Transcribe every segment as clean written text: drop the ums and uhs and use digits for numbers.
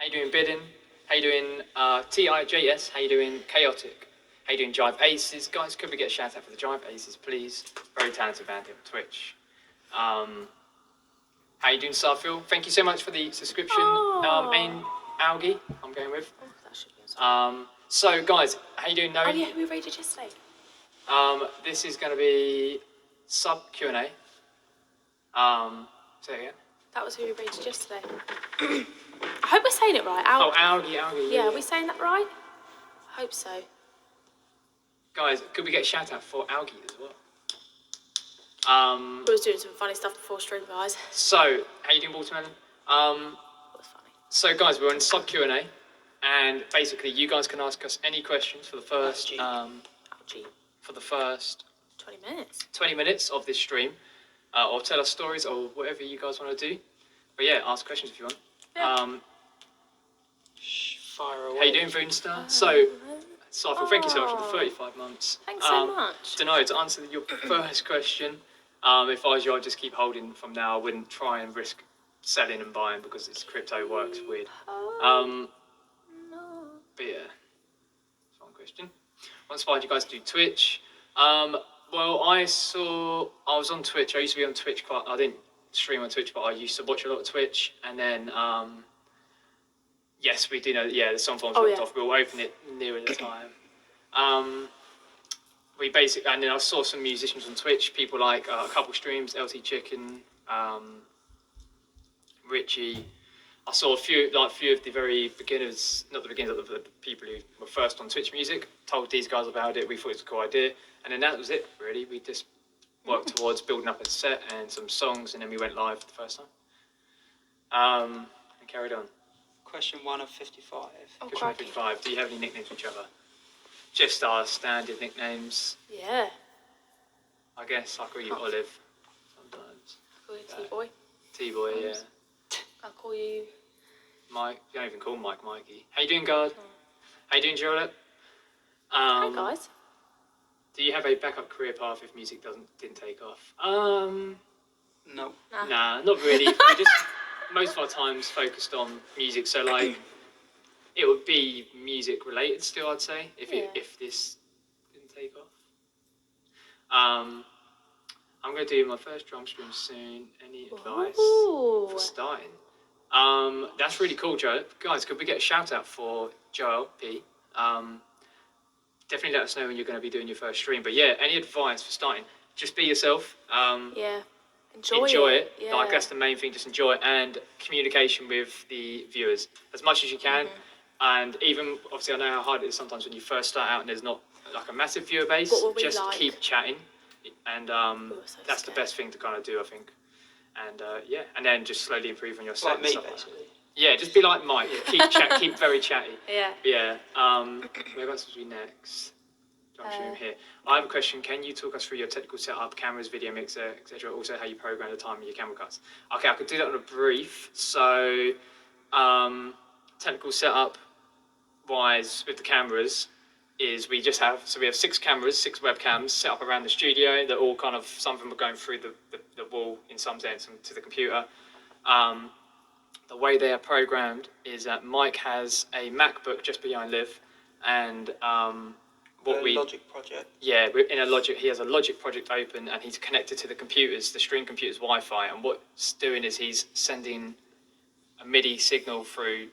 How you doing, Bidden? How you doing, TIJS? How you doing, Chaotic? How you doing, Jive Aces? Guys, could we get a shout out for the Jive Aces, please? Very talented band here on Twitch. How you doing, Starfield? Thank you so much for the subscription. And Algie, I'm going with. Oh, that should be on. So, guys, how you doing, Noe? Oh yeah, who we rated yesterday? This is going to be sub Q&A. Say it again. That was who we rated yesterday. I hope we're saying it right. Algie. Yeah, are we saying that right? I hope so. Guys, could we get a shout out for Algie as well? We was doing some funny stuff before stream, guys. So, how you doing, Watermelon? That was funny. So, guys, we're on sub Q&A, and basically, you guys can ask us any questions for the first 20 minutes. 20 minutes of this stream, or tell us stories or whatever you guys want to do. But yeah, ask questions if you want. Yeah. Fire away. How you doing, Boonstar? So, Sarfil, thank you so much for the 35 months. Thanks so much. To answer your first question, if I was you, I'd just keep holding from now. I wouldn't try and risk selling and buying because this crypto works weird. No. But yeah, that's one question. What inspired you guys to do Twitch? Well, I was on Twitch. I used to be on Twitch I didn't stream on Twitch, but I used to watch a lot of Twitch. And then, yes, we do know that, the song forms dropped off. We'll open it nearer the time. And then I saw some musicians on Twitch, people like a couple streams, LT Chicken, Richie. I saw a few of the very beginners, not the beginners, but the people who were first on Twitch music, told these guys about it. We thought it was a cool idea. And then that was it, really. We just worked towards building up a set and some songs, and then we went live for the first time. And carried on. Question 1 of 55. Oh, Question 55. Do you have any nicknames for each other? Just our standard nicknames. Yeah. I guess I call you Olive sometimes. I call you T-Boy. T-Boy, yeah. I'll call you... Mike. You don't even call Mike Mikey. How you doing, guard? How you doing, Gerald? Hi, guys. Do you have a backup career path if music didn't take off? No. Nah, not really. We just most of our time's focused on music, so like it would be music related still, I'd say, if this didn't take off. I'm gonna do my first drum stream soon. Any advice for starting? That's really cool, Joe. Guys, could we get a shout out for Joel P? Definitely let us know when you're going to be doing your first stream. But yeah, any advice for starting? Just be yourself. Yeah. Enjoy it. Yeah. Like that's the main thing. Just enjoy it, and communication with the viewers as much as you can. And even obviously, I know how hard it is sometimes when you first start out and there's not like a massive viewer base. Just keep chatting, and that's the best thing to kind of do, I think. And and then just slowly improve on your set. Like me, and basically. Yeah, just be like Mike. Keep very chatty. Yeah. Yeah. Where else was we next? Room here. I have a question. Can you talk us through your technical setup, cameras, video mixer, etc.? Also, how you program the time of your camera cuts. Okay, I could do that on a brief. So, technical setup wise with the cameras is we have 6 cameras, 6 webcams set up around the studio. They're all kind of, some of them are going through the wall in some sense to the computer. The way they are programmed is that Mike has a MacBook just behind Liv, and Logic project. Yeah, he has a Logic project open, and he's connected to the stream computer's Wi-Fi, and what's doing is he's sending a MIDI signal through.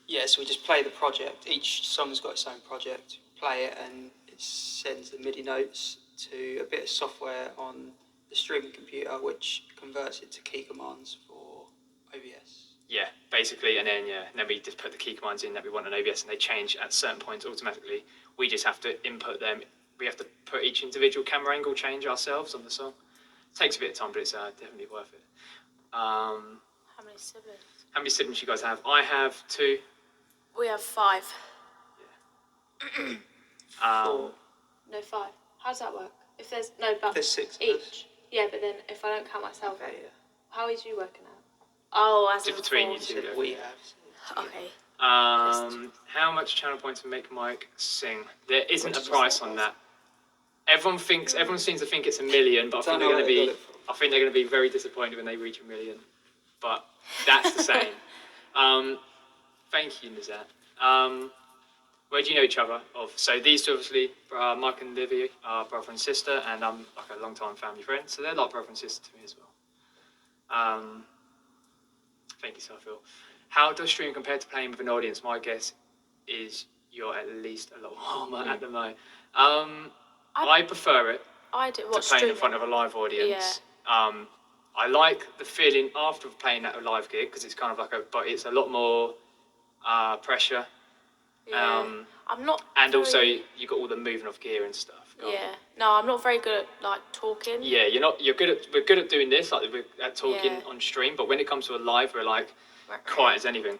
Yeah, so we just play the project. Each song's got its own project. Play it, and it sends the MIDI notes to a bit of software on the streaming computer, which converts it to key commands for OBS. Yeah, basically, and then we just put the key commands in that we want on OBS, and they change at certain points automatically. We just have to input them. We have to put each individual camera angle change ourselves on the song. It takes a bit of time, but it's definitely worth it. How many siblings? How many siblings you guys have? I have 2. We have 5. Yeah. 4. No, 5. How does that work? If there's 6 each. Yeah, but then if I don't count myself, Okay, yeah. how is you working out? Oh, as It's in between 4. you two. We have. Okay. How much channel points would make Mike sing? There isn't a price on that. Everyone seems to think it's $1 million, but I think they're going to be very disappointed when they reach $1 million. But that's the same. Thank you, Nizat. Where do you know each other of? So these two, obviously, Mike and Livy are brother and sister, and I'm like a long-time family friend, so they're like brother and sister to me as well. Thank you, Sarfil. How does streaming compare to playing with an audience? My guess is you're at least a lot warmer at the moment. I prefer it I do. to What, playing in streaming? front of a live audience. I like the feeling after playing at a live gig because it's kind of like but it's a lot more pressure. Yeah. I'm not. And very... also you got all the moving of gear and stuff. Yeah. No, I'm not very good at like talking. Yeah, you're not. You're good at. We're good at doing this, like we're at talking Yeah. on stream. But when it comes to a live, we're like Right. quiet as anything.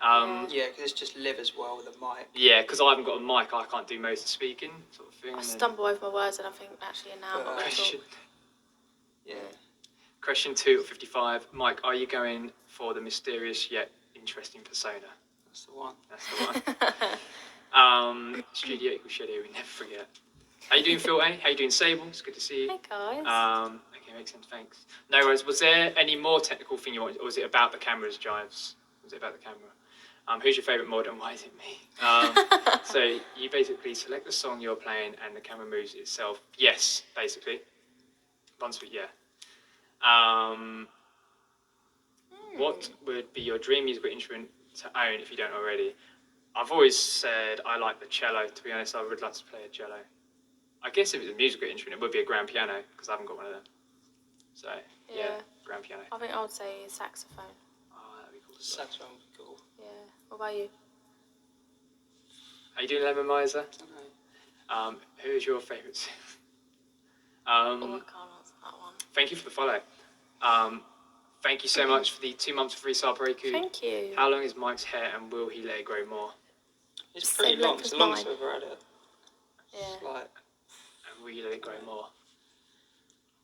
Yeah, because it's just live as well with a mic. Yeah, because I haven't got a mic, I can't do most of the speaking sort of thing. I stumble over my words and I think actually now I'm not going to talk. Yeah. Question 2 of 55. Mike, are you going for the mysterious yet interesting persona? That's the one. That's the one. Studio equals shadow, we never forget. How you doing, Phil A? How you doing, Sable? It's good to see you. Hey guys. Okay, makes sense, thanks. No worries, was there any more technical thing you wanted, or was it about the cameras, Jives? Was it about the camera? Who's your favourite mod and why is it me? So you basically select the song you're playing and the camera moves itself. Yes, basically. Once we, yeah. What would be your dream musical instrument to own if you don't already? I've always said I like the cello. To be honest, I would like to play a cello. I guess if it's a musical instrument, it would be a grand piano because I haven't got one of them. So yeah, grand piano. I think I would say saxophone. Oh, that'd be cool. Saxophone would be cool. Yeah. What about you? Are you doing Lemon Miser? I don't know. Who is your favourite singer? I can't answer that one. Thank you for the follow. Thank you so much for the 2 months of free sub, Reku. Thank you. How long is Mike's hair and will he let it grow more? It's pretty Same long. length It's as the longest mine. I've ever had it. Yeah. It's like, And will you let it grow more?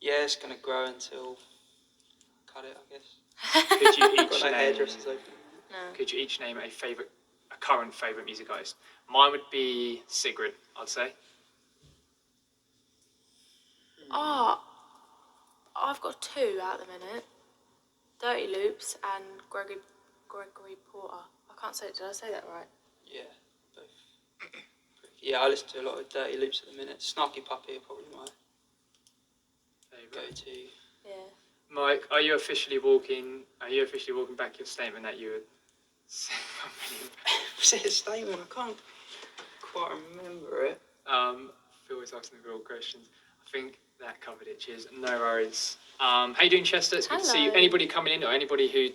yeah, it's going to grow until cut it, I guess. Could you Got each no name? hairdressers open. No. Could you each name a current favourite music artist? Mine would be Sigrid, I'd say. Oh, I've got 2 at the minute. Dirty Loops and Gregory Porter. I can't say it. Did I say that right? Yeah, both. Yeah, I listen to a lot of Dirty Loops at the minute. Snarky Puppy are probably my go-to. Yeah. Mike, are you officially walking back your statement that you would say? Was it a statement? I can't quite remember it. Phil was asking the real questions. I think that covered it. Cheers. No worries. How you doing, Chester? It's good to see you. Hello. Anybody coming in or anybody who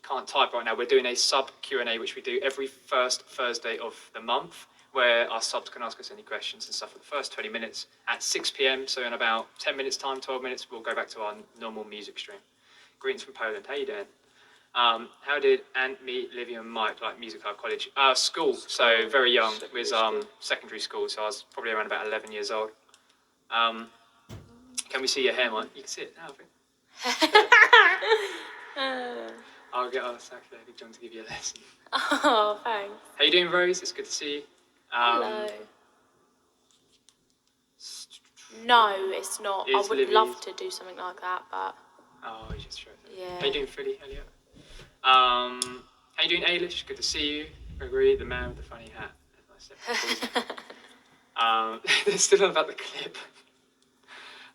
can't type right now, we're doing a sub Q&A which we do every first Thursday of the month, where our subs can ask us any questions and stuff for the first 20 minutes at 6 p.m. So in about 10 minutes time, 12 minutes, we'll go back to our normal music stream. Greetings from Poland. How you doing? How did Ant, me, Livy and Mike like music at college? School, so very young. It was secondary school, so I was probably around about 11 years old. Can we see your hair, Mike? You can see it now, I think. I'll get our Saturday John to give you a lesson. Oh, thanks. How you doing, Rose? It's good to see you. Hello. No, it's not. I would love to do something like that, but... Oh, you just showed it. Yeah. How you doing, Philly? Elliot? How you doing, Ailish? Good to see you. Gregory, the man with the funny hat. As I said. They're still on about the clip.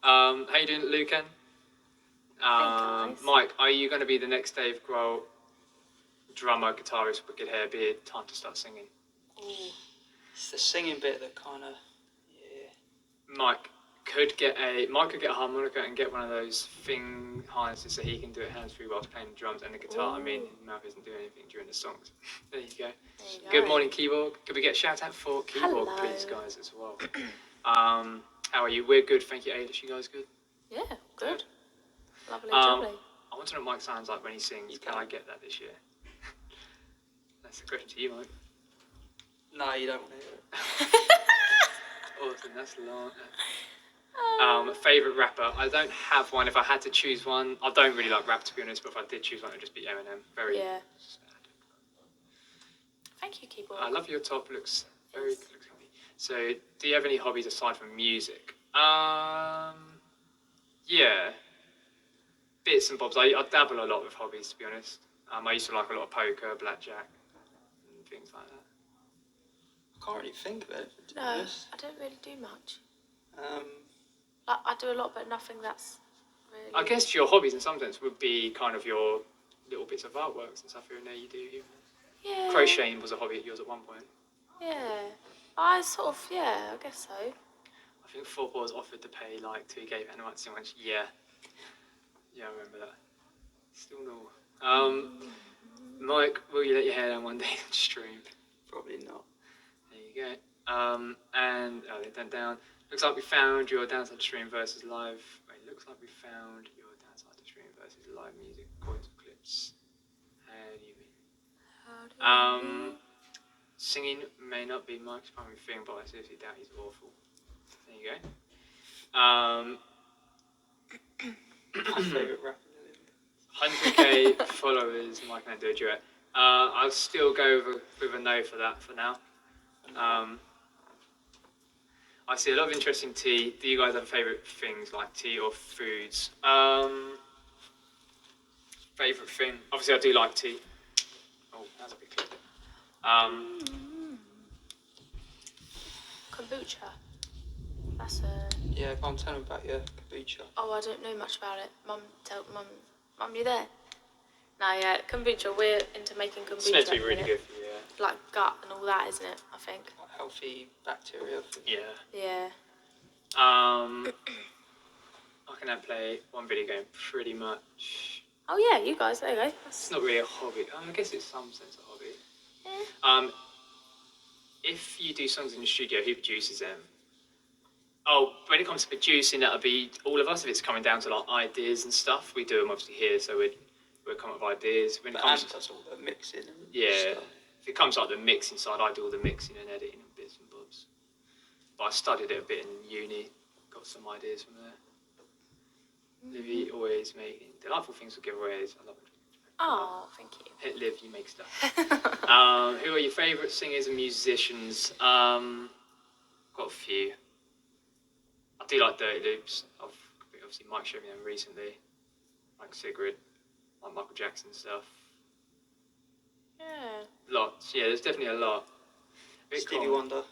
How you doing, Lucan? Thanks. Mike, are you going to be the next Dave Grohl drummer, guitarist with good hair, beard? Time to start singing. Ooh. It's the singing bit that kind of, yeah. Mike could get a harmonica and get one of those thing harnesses so he can do it hands-free whilst playing the drums and the guitar. Ooh. I mean, his mouth isn't doing anything during the songs. There you go. There you go. Good morning, Keyboard. Could we get a shout out for Keyboard, Hello. please, guys, as well? How are you? We're good, thank you, Ailish. You guys good? Yeah, good. Lovely, Um, lovely. I want to know what Mike sounds like when he sings. Can I get that this year? That's the question to you, Mike. No, you don't want to hear it. Awesome, that's long. Favourite rapper? I don't have one. If I had to choose one, I don't really like rap to be honest, but if I did choose one, it would just be Eminem. Very Yeah. sad. Thank you, Keyboard. I love your top. Looks very Yes. good. Looks healthy. So, do you have any hobbies aside from music? Yeah, bits and bobs. I dabble a lot with hobbies, to be honest. I used to like a lot of poker, blackjack. things like that? I can't really think of it. To be No, honest. I don't really do much. Um, Like, I do a lot, but nothing that's really... I guess your hobbies in some sense would be kind of your little bits of artworks and stuff here and there you do. Yeah. Crocheting was a hobby of yours at one point. Yeah. I sort of, yeah, I guess so. I think football was offered to pay like to gave anyone so much. Yeah, I remember that. Still no. Mike, will you let your hair down one day and stream? probably not. There you go. And they went down. Looks like we found your downside to stream versus live. Wait, looks like we found your downside to stream versus live music coins or clips. How do you mean? Singing may not be Mike's primary thing, but I seriously doubt he's awful. There you go. My favourite rapper. 100k followers, Mike and I do a duet. I'll still go with a no for that for now. I see a lot of interest in tea. Do you guys have favourite things like tea or foods? Favourite thing? Obviously, I do like tea. Oh, that's a big clip. Kombucha. That's a... Yeah, go on, tell me about your kombucha. Oh, I don't know much about it. Mum, you there? No, yeah, kombucha. We're into making kombucha. It's meant to be at the really minute. good for you, Like gut and all that, isn't it? I think. Like healthy bacteria. yeah. Yeah. I can then play one video game pretty much. Oh yeah, you guys. There you go. It's not really a hobby. I guess it's some sense a hobby. Yeah. If you do songs in the studio, who produces them? Oh, when it comes to producing, that'll be all of us. If it's coming down to like ideas and stuff, we do them obviously here, so we'd come up with ideas. When it But comes Ant does all the mixing and yeah, stuff. if it comes to like the mixing side, I do all the mixing and editing and bits and bobs. But I studied it a bit in uni, got some ideas from there. Livy always making delightful things for giveaways. I love it. Oh, thank you. Hit Liv, you make stuff. Who are your favourite singers and musicians? Got a few. I do like Dirty Loops. Obviously Mike showed me them recently. Like Sigrid, like Michael Jackson stuff. Yeah. Lots. Yeah, there's definitely a lot. Stevie Wonder.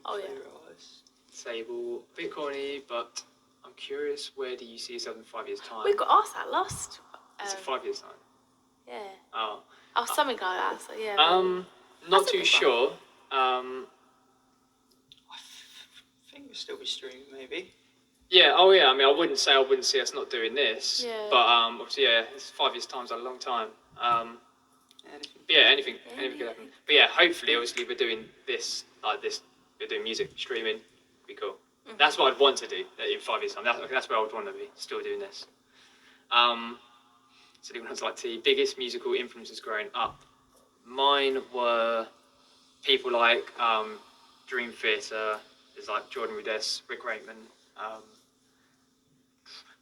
Oh, yeah. Favourite artist. Sable, a bit corny, but I'm curious, where do you see yourself in 5 years' time? We got asked that last. Is it 5 years' time? Yeah. Oh. Oh, something like that. So yeah. Not That's a too good sure. I think we'll still be streaming, maybe. Yeah, oh yeah, I mean, I wouldn't see us not doing this. Yeah. But obviously, yeah, it's 5 years' time's a long time. Anything. But yeah, anything could happen. But yeah, hopefully, obviously, we're doing this, like this, we're doing music, streaming, be cool. Mm-hmm. That's what I'd want to do in 5 years' time. That's where I would want to be, still doing this. So the ones like T, biggest musical influences growing up. Mine were people like Dream Theater, there's like Jordan Rudess, Rick Wakeman,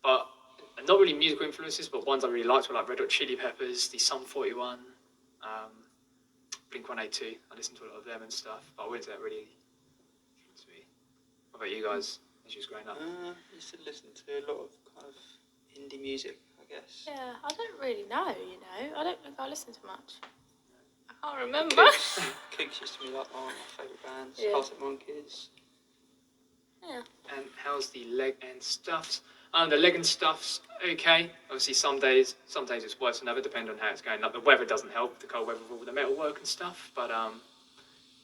but not really musical influences, but ones I really liked were like Red Hot Chili Peppers, the Sum 41, Blink 182. I listened to a lot of them and stuff, but I wouldn't say that really influenced me. What about you guys as you was growing up? I used to listen to a lot of kind of indie music, I guess. Yeah, I don't really know. I don't think I listen to much. I can't remember. Kooks used to be like one of my favourite bands. Yeah. Arctic Monkeys. Yeah. And how's the leg and stuffs? The leg and stuffs, okay. Obviously, some days it's worse than other, depending on how it's going. Like the weather doesn't help, the cold weather with all the metal work and stuff. But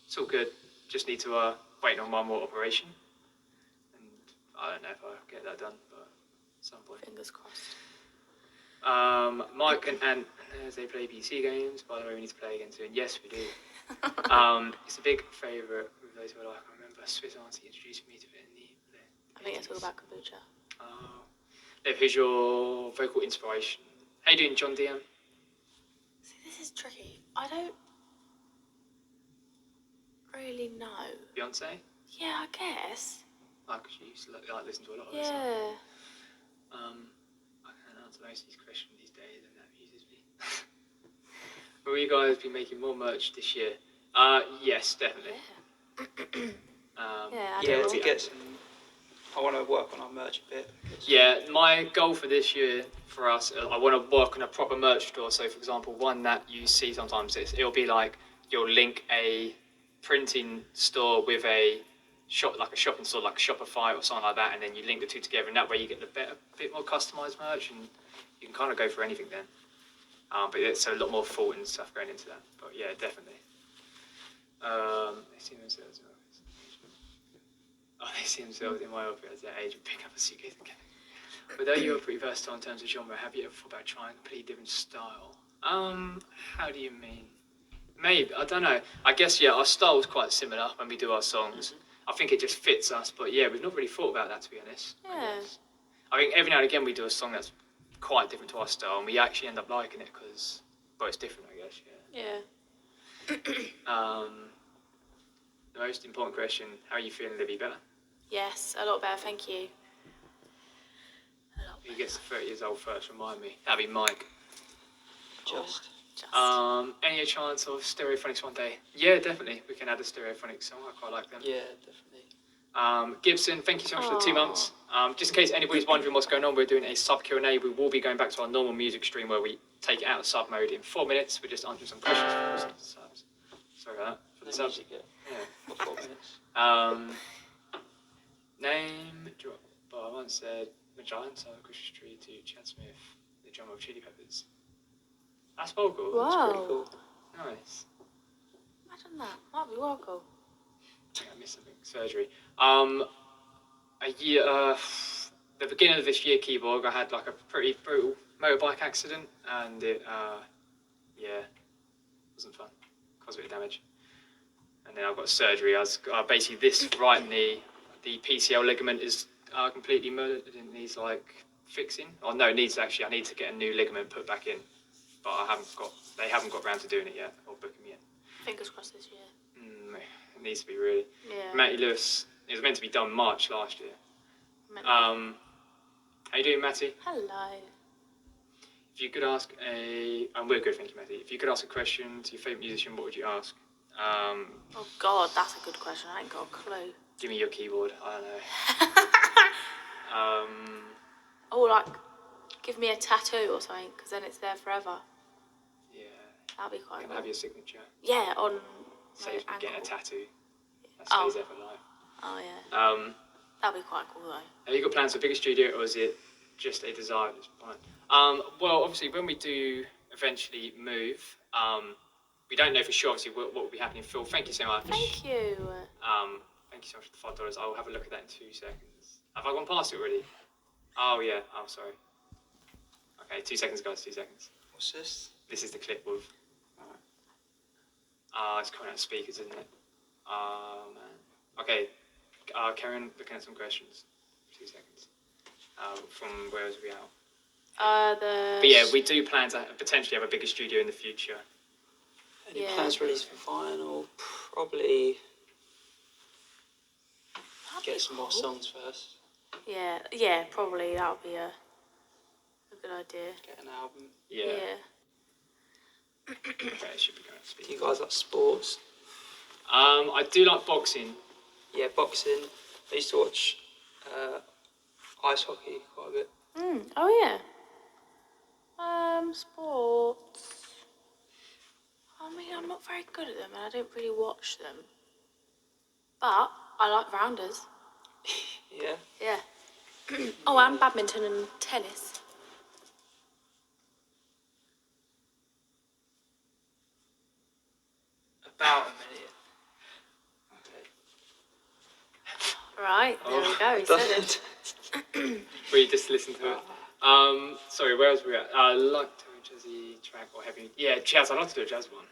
it's all good. Just need to wait on one more operation. And I don't know if I'll get that done, but at some point. Fingers crossed. Mike and Ant, they play PC games. By the way, we need to play again soon. Yes, we do. It's a big favourite with those who are like, I remember Swiss Auntie introduced me to it in the I think it's all about kombucha. Liv, who's your vocal inspiration? How you doing, John DM? See, this is tricky. I don't really know. Beyonce? Yeah, I guess. Like, she used to like listen to a lot of this. Yeah. I can't answer most of these questions these days, and that amuses me. Will you guys be making more merch this year? Yes, definitely. Yeah. Yeah, we'll to be get some. I want to work on our merch a bit. Yeah, my goal for this year for us, I want to work on a proper merch store. So, for example, one that you see sometimes, it'll be like you'll link a printing store with a shop, like a shopping store, like Shopify or something like that, and then you link the two together, and that way you get the bit more customized merch, and you can kind of go for anything then. But it's a lot more thought and stuff going into that. But yeah, definitely. They see themselves. They see themselves in my outfit as their age and pick up a suitcase again. Although you're pretty versatile in terms of genre, have you ever thought about trying a completely different style? How do you mean? Maybe, I don't know. I guess, yeah, our style's quite similar when we do our songs. I think it just fits us, but yeah, we've not really thought about that, to be honest. Yeah. I think every now and again we do a song that's quite different to our style, and we actually end up liking it because, well, it's different, I guess, yeah. The most important question, how are you feeling, Libby? Better? Yes, a lot better, thank you. Who gets to 30 years old first? Remind me. That'd be Mike. Just. Any chance of stereophonics one day? Yeah, definitely. We can add a stereophonic song. I quite like them. Yeah, definitely. Gibson, thank you so much for the 2 months. Just in case anybody's wondering what's going on, we're doing a sub Q&A. We will be going back to our normal music stream where we take it out of sub mode in 4 minutes. We're just answering some questions for the subs. Sorry about that. For the subs. Yeah. For 4 minutes. Name drop. But I once said Giants of Christmas Tree to Chad Smith, the drummer of Chili Peppers. That's vocal. Wow. That's pretty cool. Nice. Imagine that. Might be well cool. I think I missed something. Surgery. The beginning of this year, Keyboard, I had like a pretty brutal motorbike accident, and it, wasn't fun. Caused a bit of damage. And then I've got surgery. I was basically this right knee, the PCL ligament is completely murdered. It needs like fixing. Oh no, it needs actually. I need to get a new ligament put back in, but they haven't got round to doing it yet or booking me in. Fingers crossed this year. It needs to be really. Yeah. Matty Lewis, it was meant to be done March last year. How you doing, Matty? Hello. If you could ask we're good, thank you, Matty. If you could ask a question to your favourite musician, what would you ask? Oh God, that's a good question. I ain't got a clue. Give me your keyboard. I don't know. Oh, like, give me a tattoo or something, because then it's there forever. Yeah. That'd be quite Can cool. I have your signature? Yeah, on Saves me my getting a ankle. tattoo. That stays there for life. Oh yeah. That'd be quite cool though. Have you got plans for a bigger studio, or is it just a desire at this point? Well, obviously, when we do eventually move, we don't know for sure, obviously, what will be happening. Phil, thank you so much. Thank you. Thank you so much for the $5. I'll have a look at that in 2 seconds. Have I gone past it already? Oh, yeah. Oh, sorry. Okay, 2 seconds, guys, 2 seconds. What's this? This is the clip with... it's coming out of speakers, isn't it? Oh, man. Okay, Karen, looking at some questions. 2 seconds. From where was we out? But yeah, we do plan to potentially have a bigger studio in the future. Any plans released for vinyl? Probably get some more songs first. Yeah, probably that would be a good idea. Get an album. Yeah. Okay, it should be going to speak. Do you guys like sports? I do like boxing. Yeah, boxing. I used to watch ice hockey quite a bit. Oh yeah. Sports. I mean, I'm not very good at them, and I don't really watch them. But I like rounders. Yeah. Yeah. Oh, and badminton and tennis. About a minute. Okay. Right, there we go. He said it. We just listen to it. Sorry, where else were we at? I like to do a jazzy track or heavy. Yeah, jazz. I'd like to do a jazz one.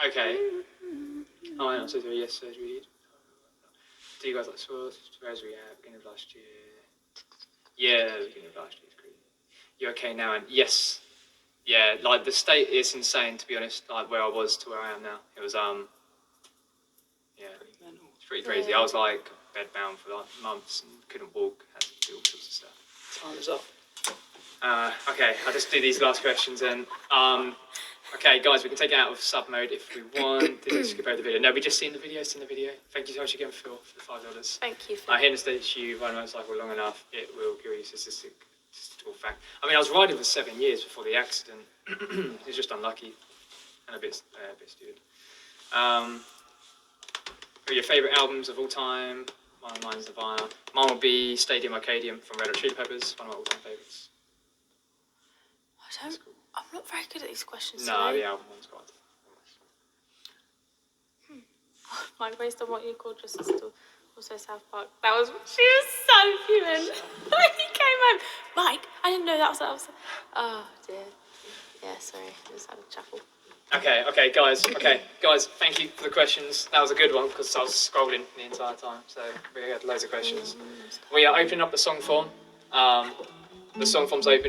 Okay. Oh, I'm so sorry. Yes, surgery. Do you guys like sports? Where was we at? Beginning of last year. Yeah, beginning of last year. It's crazy. You okay now? And yes. Yeah, like the state is insane, to be honest. Like where I was to where I am now. It was yeah, it's pretty crazy. I was like bedbound for like months and couldn't walk. Had to do all sorts of stuff. Time's up. Okay, I'll just do these last questions then. Okay, guys, we can take it out of sub mode if we want. Did we skip over the video? No, we just seen the video. Thank you so much again, Phil, for the $5. Thank you, Phil. Here in the States, you ride a motorcycle long enough, it will give you a statistical fact. I mean, I was riding for 7 years before the accident. It was just unlucky. and a bit stupid. Who are your favourite albums of all time? Mine's Nirvana. Mine will be Stadium Arcadium from Red Hot Chili Peppers, one of my all-time favourites. I'm not very good at these questions. No, today. the album one's quite. Mike, based on what you called your sister, also South Park. She was so human. He came home. Mike, I didn't know that was. Oh dear. Yeah, sorry. I just had a chuckle. Okay, guys, thank you for the questions. That was a good one because I was scrolling the entire time, so we had loads of questions. We are opening up the song form. The song form's open.